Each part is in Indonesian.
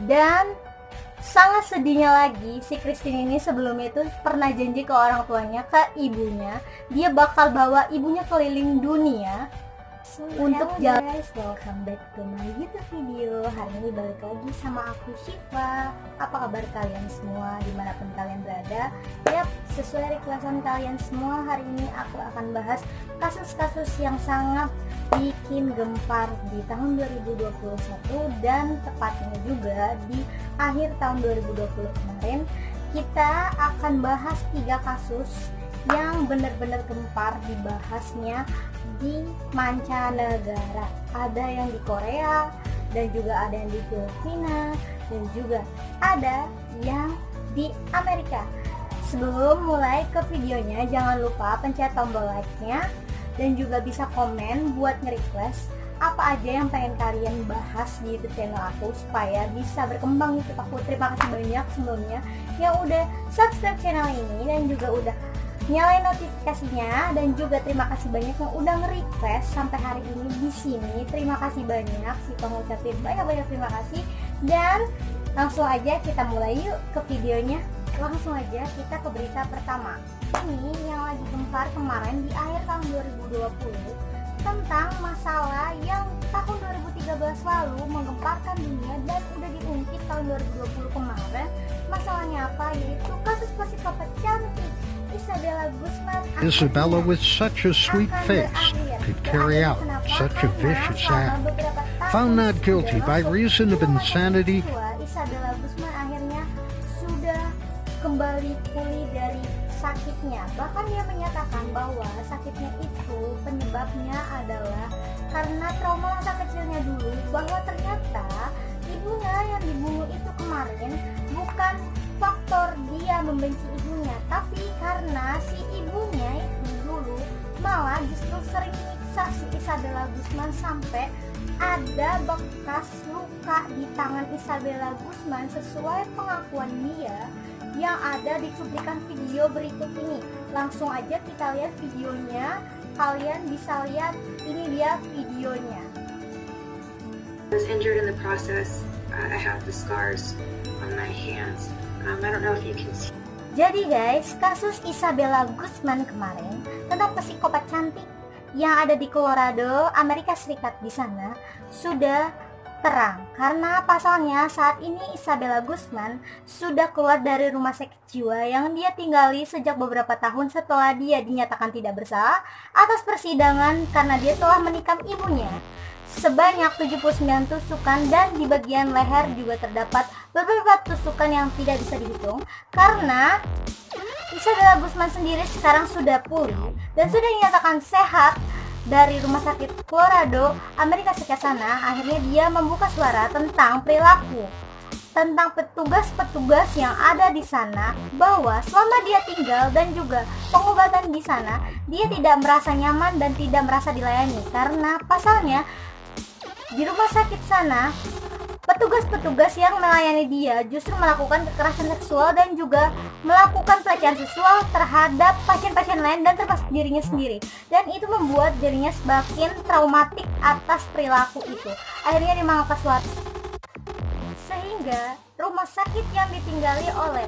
Dan sangat sedihnya lagi, si Christine ini sebelumnya itu pernah janji ke orang tuanya, ke ibunya, dia bakal bawa ibunya keliling dunia untuk jalan. Guys, welcome back to my YouTube video. Hari ini balik lagi sama aku Syifa. Apa kabar kalian semua dimanapun kalian berada? Yap, sesuai requestan kalian semua, hari ini aku akan bahas kasus-kasus yang sangat bikin gempar di tahun 2021 dan tepatnya juga di akhir tahun 2020 kemarin. Kita akan bahas 3 kasus yang benar-benar gempar dibahasnya di mancanegara. Ada yang di Korea dan juga ada yang di Filipina dan juga ada yang di Amerika. Sebelum mulai ke videonya, jangan lupa pencet tombol like-nya dan juga bisa komen buat nge-request apa aja yang pengen kalian bahas di YouTube channel aku supaya bisa berkembang YouTube aku. Terima kasih banyak sebelumnya yang udah subscribe channel ini dan juga udah nyalain notifikasinya, dan juga terima kasih banyak yang udah nge-request sampai hari ini di sini. Terima kasih banyak, sih pengucapin banyak-banyak terima kasih. Dan langsung aja kita mulai yuk ke videonya. Langsung aja kita ke berita pertama. Ini yang lagi gempar kemarin di akhir tahun 2020 tentang masalah yang tahun 2013 lalu menggemparkan dunia dan udah diungkit tahun 2020 kemarin. Masalahnya apa? Yaitu kasus psikopat cantik Isabella Guzman. Isabella, with such a sweet face, could carry out such a vicious act. Found not guilty by reason of insanity. Isabella Guzman akhirnya sudah kembali pulih dari sakitnya. Bahkan dia menyatakan bahwa sakitnya itu penyebabnya adalah karena trauma masa kecilnya dulu, bahwa ternyata ibunya yang dibunuh itu kemarin bukan faktor dia membenci ibunya, tapi karena si ibunya itu dulu malah justru sering menyiksa si Isabella Guzman sampai ada bekas luka di tangan Isabella Guzman sesuai pengakuan dia yang ada di cuplikan video berikut ini. Langsung aja kita lihat videonya. Kalian bisa lihat, ini dia videonya. I was injured in the process. I have the scars on my hands. I don't know if you can see. Jadi guys, kasus Isabella Guzman kemarin tentang psikopat cantik yang ada di Colorado, Amerika Serikat di sana sudah terang. Karena pasalnya saat ini Isabella Guzman sudah keluar dari rumah sakit jiwa yang dia tinggali sejak beberapa tahun setelah dia dinyatakan tidak bersalah atas persidangan karena dia telah menikam ibunya. Sebanyak 79 tusukan dan di bagian leher juga terdapat beberapa tusukan yang tidak bisa dihitung. Karena Isabella Guzman sendiri sekarang sudah pulih dan sudah dinyatakan sehat dari rumah sakit Colorado, Amerika Serikat sana. Akhirnya dia membuka suara tentang perilaku, tentang petugas-petugas yang ada di sana, bahwa selama dia tinggal dan juga pengobatan di sana, dia tidak merasa nyaman dan tidak merasa dilayani. Karena pasalnya di rumah sakit sana, petugas-petugas yang melayani dia justru melakukan kekerasan seksual dan juga melakukan pelecehan seksual terhadap pasien-pasien lain dan termasuk dirinya sendiri. Dan itu membuat dirinya semakin traumatik atas perilaku itu. Akhirnya dia mengangkat suara. Sehingga rumah sakit yang ditinggali oleh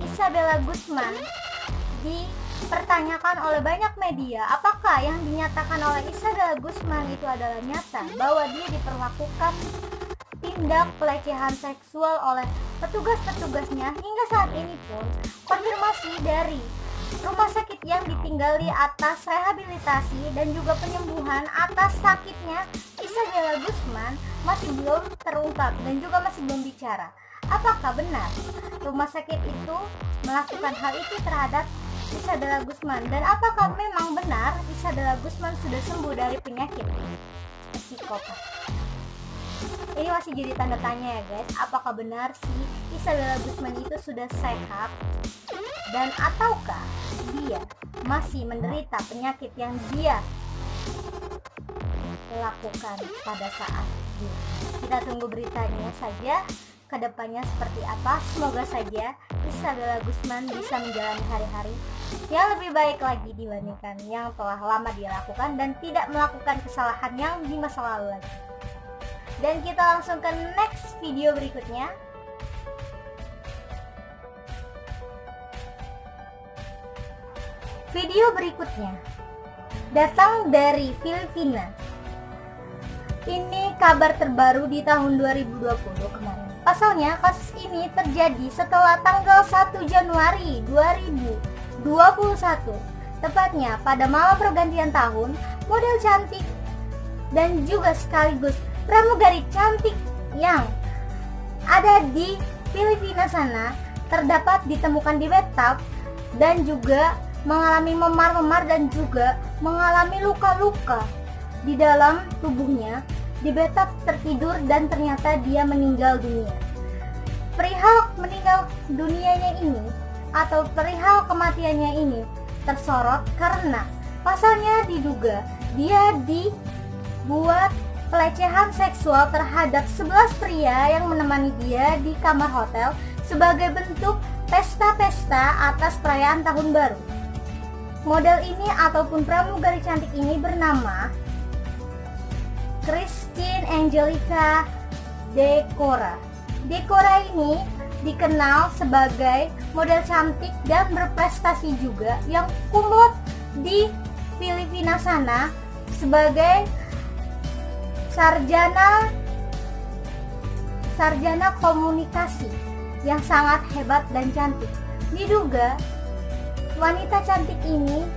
Isabella Guzman dipertanyakan oleh banyak media, apakah yang dinyatakan oleh Isabella Guzman itu adalah nyata, bahwa dia diperlakukan tindak pelecehan seksual oleh petugas-petugasnya. Hingga saat ini pun konfirmasi dari rumah sakit yang ditinggali atas rehabilitasi dan juga penyembuhan atas sakitnya Isabella Guzman masih belum terungkap dan juga masih belum bicara. Apakah benar rumah sakit itu melakukan hal itu terhadap Isabella Guzman, dan apakah memang benar Isabella Guzman sudah sembuh dari penyakit psikopat? Ini masih jadi tanda tanya ya guys. Apakah benar sih Isabella Guzman itu sudah sehat, dan ataukah dia masih menderita penyakit yang dia lakukan pada saat itu? Kita tunggu beritanya saja kedepannya seperti apa. Semoga saja Isabella Guzman bisa menjalani hari-hari yang lebih baik lagi dibandingkan yang telah lama dia lakukan dan tidak melakukan kesalahan yang di masa lalu lagi. Dan kita langsung ke next video berikutnya. Video berikutnya datang dari Filipina. Ini kabar terbaru di tahun 2020 kemarin. Pasalnya kasus ini terjadi setelah tanggal 1 Januari 2021. Tepatnya pada malam pergantian tahun, model cantik dan juga sekaligus pramugari cantik yang ada di Filipina sana terdapat ditemukan di bathtub dan juga mengalami memar-memar dan juga mengalami luka-luka di dalam tubuhnya. Di bathtub tertidur dan ternyata dia meninggal dunia. Perihal meninggal dunianya ini atau perihal kematiannya ini tersorot karena pasalnya diduga dia dibuat pelecehan seksual terhadap 11 pria yang menemani dia di kamar hotel sebagai bentuk pesta-pesta atas perayaan tahun baru. Model ini ataupun pramugari cantik ini bernama Christine Angelica Decora. Decora ini dikenal sebagai model cantik dan berprestasi juga yang kumlot di Filipina sana sebagai sarjana komunikasi yang sangat hebat dan cantik. Diduga wanita cantik ini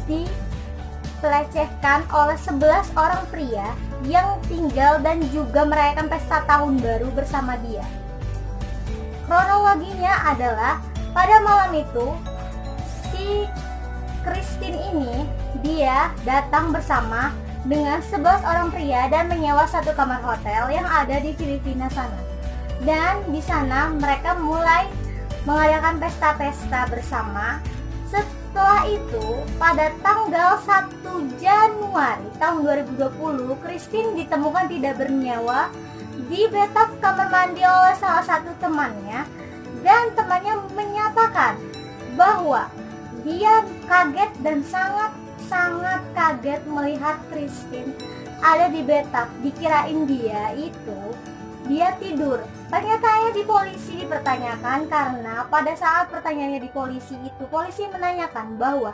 dipelecehkan oleh 11 orang pria yang tinggal dan juga merayakan pesta tahun baru bersama dia. Kronologinya adalah pada malam itu si Christine ini dia datang bersama dengan 11 orang pria dan menyewa satu kamar hotel yang ada di Filipina sana. Dan di sana mereka mulai mengadakan pesta-pesta bersama. Setelah itu, pada tanggal 1 Januari tahun 2020, Christine ditemukan tidak bernyawa di bathtub kamar mandi oleh salah satu temannya, dan temannya menyatakan bahwa dia kaget dan sangat kaget melihat Christine ada di bathtub. Dikirain dia tidur. Pernyataannya di polisi dipertanyakan karena pada saat pertanyaannya di polisi itu, polisi menanyakan bahwa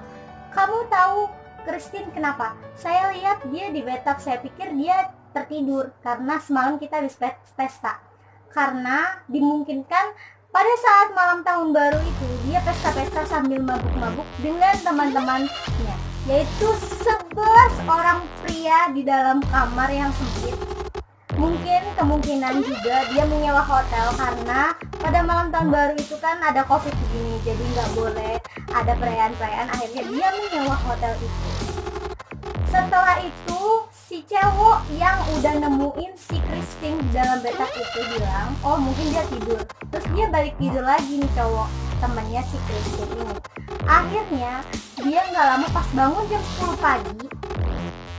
kamu tahu Christine kenapa? Saya lihat dia di bathtub, saya pikir dia tertidur karena semalam kita habis pesta. Karena dimungkinkan pada saat malam tahun baru itu dia pesta-pesta sambil mabuk-mabuk dengan teman-temannya, yaitu 11 orang pria di dalam kamar yang sempit. Mungkin kemungkinan juga dia menyewa hotel karena pada malam tahun baru itu kan ada COVID begini, jadi nggak boleh ada perayaan-perayaan, akhirnya dia menyewa hotel itu. Setelah itu si cewek yang udah nemuin si Christine di dalam bathtub itu bilang, oh mungkin dia tidur. Terus dia balik tidur lagi nih cowok temannya si Christine ini. Akhirnya dia nggak lama pas bangun jam 10 pagi,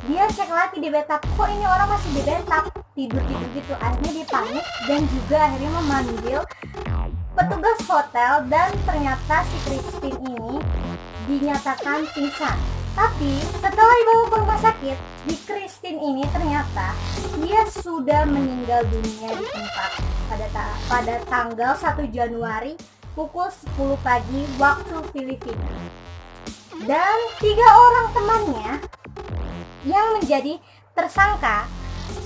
dia cek lagi di bathtub, kok ini orang masih di bathtub, tidur-tidur gitu. Akhirnya dia panik dan juga akhirnya memanggil petugas hotel dan ternyata si Christine ini dinyatakan pingsan. Tapi setelah dibawa ke rumah sakit, di Christine ini ternyata dia sudah meninggal dunia di tempat pada tanggal 1 Januari pukul 10 pagi waktu Filipina. Dan 3 orang temannya yang menjadi tersangka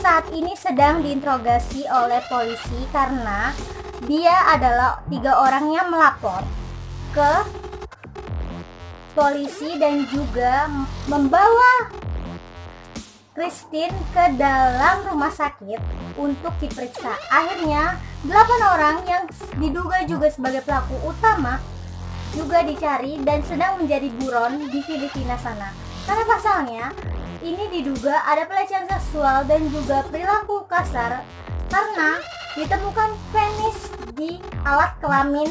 saat ini sedang diinterogasi oleh polisi karena dia adalah 3 orang yang melapor ke polisi dan juga membawa Christine ke dalam rumah sakit untuk diperiksa. Akhirnya 8 orang yang diduga juga sebagai pelaku utama juga dicari dan sedang menjadi buron di Filipina sana. Karena pasalnya ini diduga ada pelecehan seksual dan juga perilaku kasar karena ditemukan penis di alat kelamin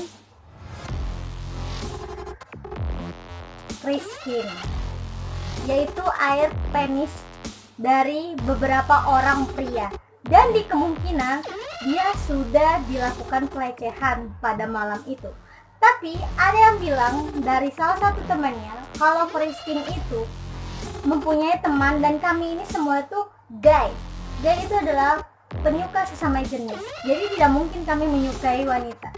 Christine, yaitu air penis dari beberapa orang pria, dan di kemungkinan dia sudah dilakukan pelecehan pada malam itu. Tapi ada yang bilang dari salah satu temannya kalau Christine itu mempunyai teman dan kami ini semua tuh gay. Gay itu adalah penyuka sesama jenis. Jadi tidak mungkin kami menyukai wanita.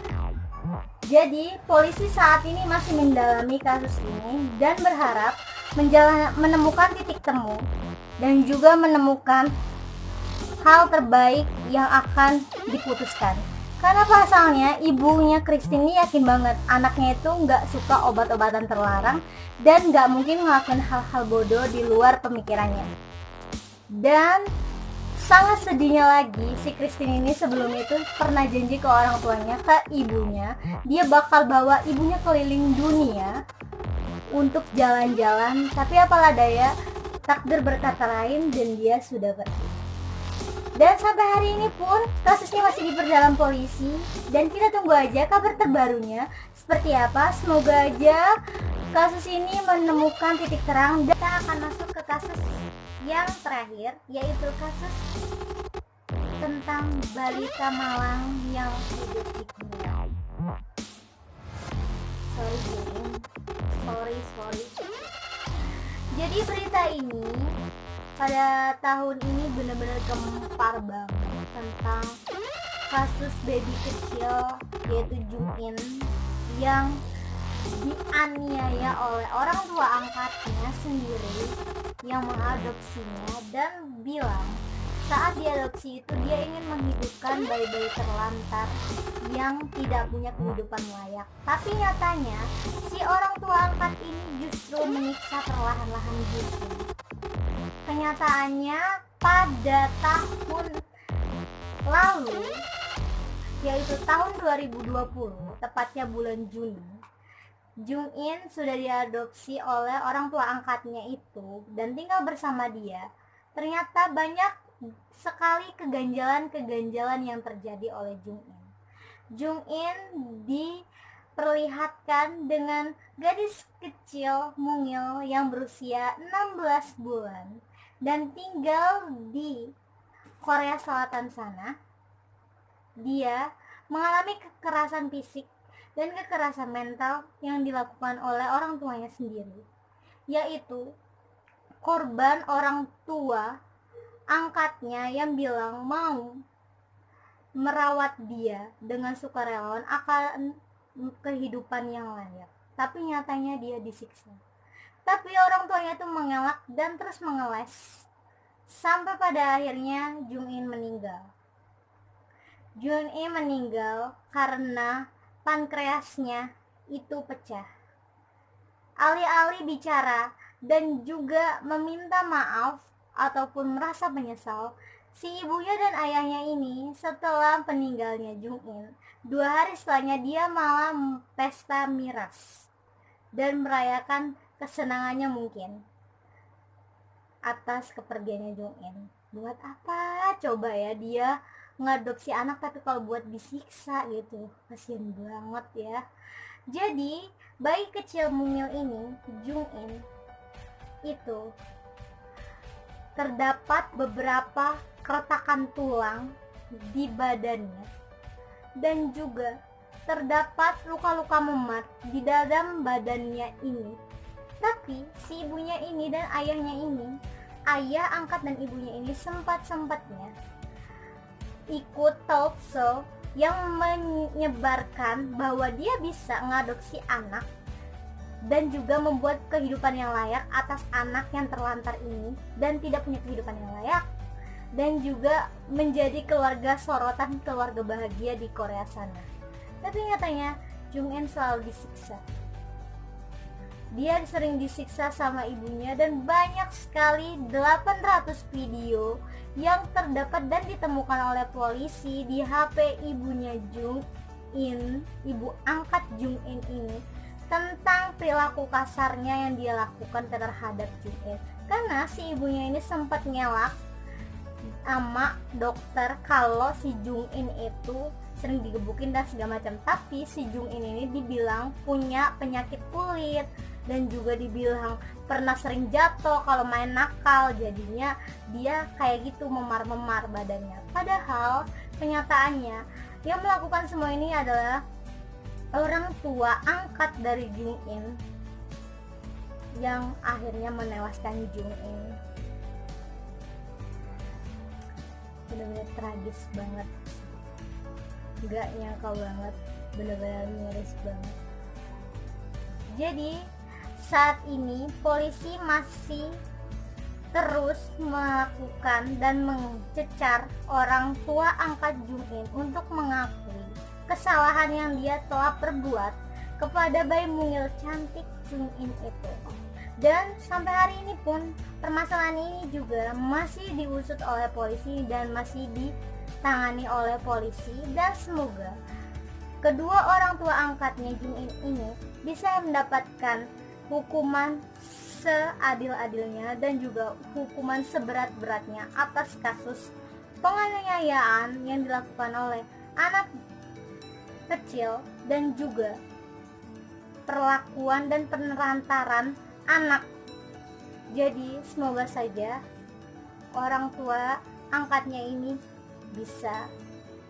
Jadi polisi saat ini masih mendalami kasus ini dan berharap menemukan titik temu dan juga menemukan hal terbaik yang akan diputuskan. Karena pasalnya ibunya Christine ini yakin banget anaknya itu nggak suka obat-obatan terlarang dan nggak mungkin ngelakuin hal-hal bodoh di luar pemikirannya. Dan sangat sedihnya lagi, si Christine ini sebelumnya itu pernah janji ke orang tuanya, ke ibunya, dia bakal bawa ibunya keliling dunia untuk jalan-jalan. Tapi apalah daya, takdir berkata lain dan dia sudah pergi. Dan sampai hari ini pun kasusnya masih diperdalam polisi dan kita tunggu aja kabar terbarunya seperti apa. Semoga aja kasus ini menemukan titik terang dan kita akan masuk ke kasus yang terakhir, yaitu kasus tentang balita Malang yang hidup di Kuningan. Sorry. Jadi berita ini pada tahun ini benar-benar gempar banget tentang kasus baby kecil yaitu Jung-in yang dianiaya oleh orang tua angkatnya sendiri yang mengadopsinya dan bilang saat diadopsi itu dia ingin menghidupkan bayi-bayi terlantar yang tidak punya kehidupan layak. Tapi nyatanya si orang tua angkat ini justru menyiksa perlahan-lahan gitu. Kenyataannya pada tahun lalu, yaitu tahun 2020, tepatnya bulan Juni, Jung-in sudah diadopsi oleh orang tua angkatnya itu dan tinggal bersama dia. Ternyata banyak sekali keganjalan-keganjalan yang terjadi oleh Jung-in. Jung-in diperlihatkan dengan gadis kecil mungil yang berusia 16 bulan dan tinggal di Korea Selatan sana. Dia mengalami kekerasan fisik dan kekerasan mental yang dilakukan oleh orang tuanya sendiri, yaitu korban orang tua angkatnya yang bilang mau merawat dia dengan sukarelawan akan kehidupan yang layak, tapi nyatanya dia disiksa. Tapi orang tuanya itu mengelak dan terus mengeles sampai pada akhirnya Jung-in meninggal. Jung-in meninggal karena pankreasnya itu pecah. Alih-alih bicara dan juga meminta maaf ataupun merasa menyesal, si ibunya dan ayahnya ini setelah meninggalnya Jung-in, 2 hari setelahnya dia malah pesta miras dan merayakan kesenangannya mungkin atas kepergiannya Jung-in. Buat apa coba ya dia ngadopsi anak tapi kalau buat disiksa gitu, kasian banget ya. Jadi bayi kecil mungil ini Jung-in itu terdapat beberapa keretakan tulang di badannya dan juga terdapat luka-luka memar di dalam badannya ini. Tapi si ibunya ini dan ayahnya ini, ayah angkat dan ibunya ini sempat-sempatnya ikut talk show yang menyebarkan bahwa dia bisa mengadopsi anak dan juga membuat kehidupan yang layak atas anak yang terlantar ini dan tidak punya kehidupan yang layak, dan juga menjadi keluarga sorotan, keluarga bahagia di Korea sana. Tapi nyatanya Jung-in selalu disiksa. Dia sering disiksa sama ibunya dan banyak sekali 800 video yang terdapat dan ditemukan oleh polisi di HP ibunya Jung-in, ibu angkat Jung-in ini, tentang perilaku kasarnya yang dia lakukan terhadap Jung-in. Karena si ibunya ini sempat ngelak sama dokter kalau si Jung-in itu sering digebukin dan segala macam. Tapi si Jung-in ini dibilang punya penyakit kulit dan juga dibilang pernah sering jatuh kalau main nakal, jadinya dia kayak gitu memar-memar badannya. Padahal kenyataannya yang melakukan semua ini adalah orang tua angkat dari Jung-in yang akhirnya menewaskan Jung-in. bener-bener tragis banget, nggak nyangka banget, bener-bener miris banget. Jadi saat ini polisi masih terus melakukan dan mencecar orang tua angkat Jung In untuk mengakui kesalahan yang dia telah perbuat kepada bayi mungil cantik Jung In itu. Dan sampai hari ini pun permasalahan ini juga masih diusut oleh polisi dan masih ditangani oleh polisi, dan semoga kedua orang tua angkatnya Jung In ini bisa mendapatkan hukuman seadil-adilnya dan juga hukuman seberat-beratnya atas kasus penganiayaan yang dilakukan oleh anak kecil dan juga perlakuan dan penelantaran anak. Jadi semoga saja orang tua angkatnya ini bisa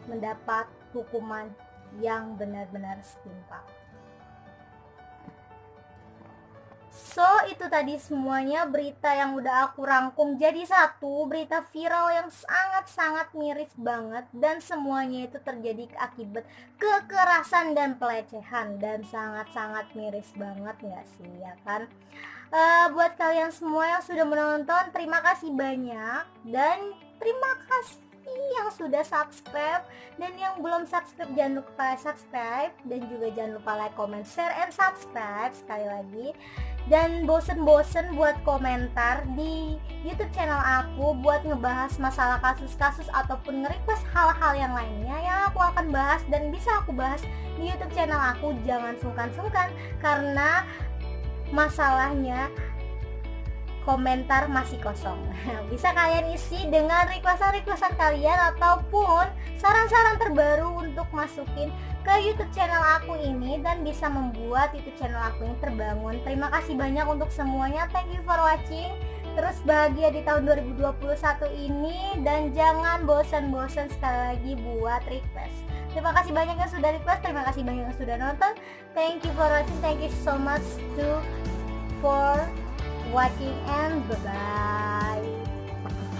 mendapat hukuman yang benar-benar setimpal. So itu tadi semuanya berita yang udah aku rangkum jadi satu berita viral yang sangat-sangat miris banget, dan semuanya itu terjadi akibat kekerasan dan pelecehan, dan sangat-sangat miris banget gak sih, ya kan? Buat kalian semua yang sudah menonton, terima kasih banyak, dan terima kasih yang sudah subscribe, dan yang belum subscribe jangan lupa subscribe, dan juga jangan lupa like, comment, share, and subscribe sekali lagi. Dan bosen-bosen buat komentar di YouTube channel aku buat ngebahas masalah kasus-kasus ataupun nge-request hal-hal yang lainnya yang aku akan bahas dan bisa aku bahas di YouTube channel aku. Jangan sungkan-sungkan, karena masalahnya komentar masih kosong. Bisa kalian isi dengan requestan kalian ataupun saran-saran terbaru untuk masukin ke YouTube channel aku ini dan bisa membuat YouTube channel aku ini terbangun. Terima kasih banyak untuk semuanya. Thank you for watching. Terus bahagia di tahun 2021 ini, dan jangan bosan-bosan sekali lagi buat request. Terima kasih banyak yang sudah request, terima kasih banyak yang sudah nonton. Thank you for watching. Thank you so much for watching, and bye bye.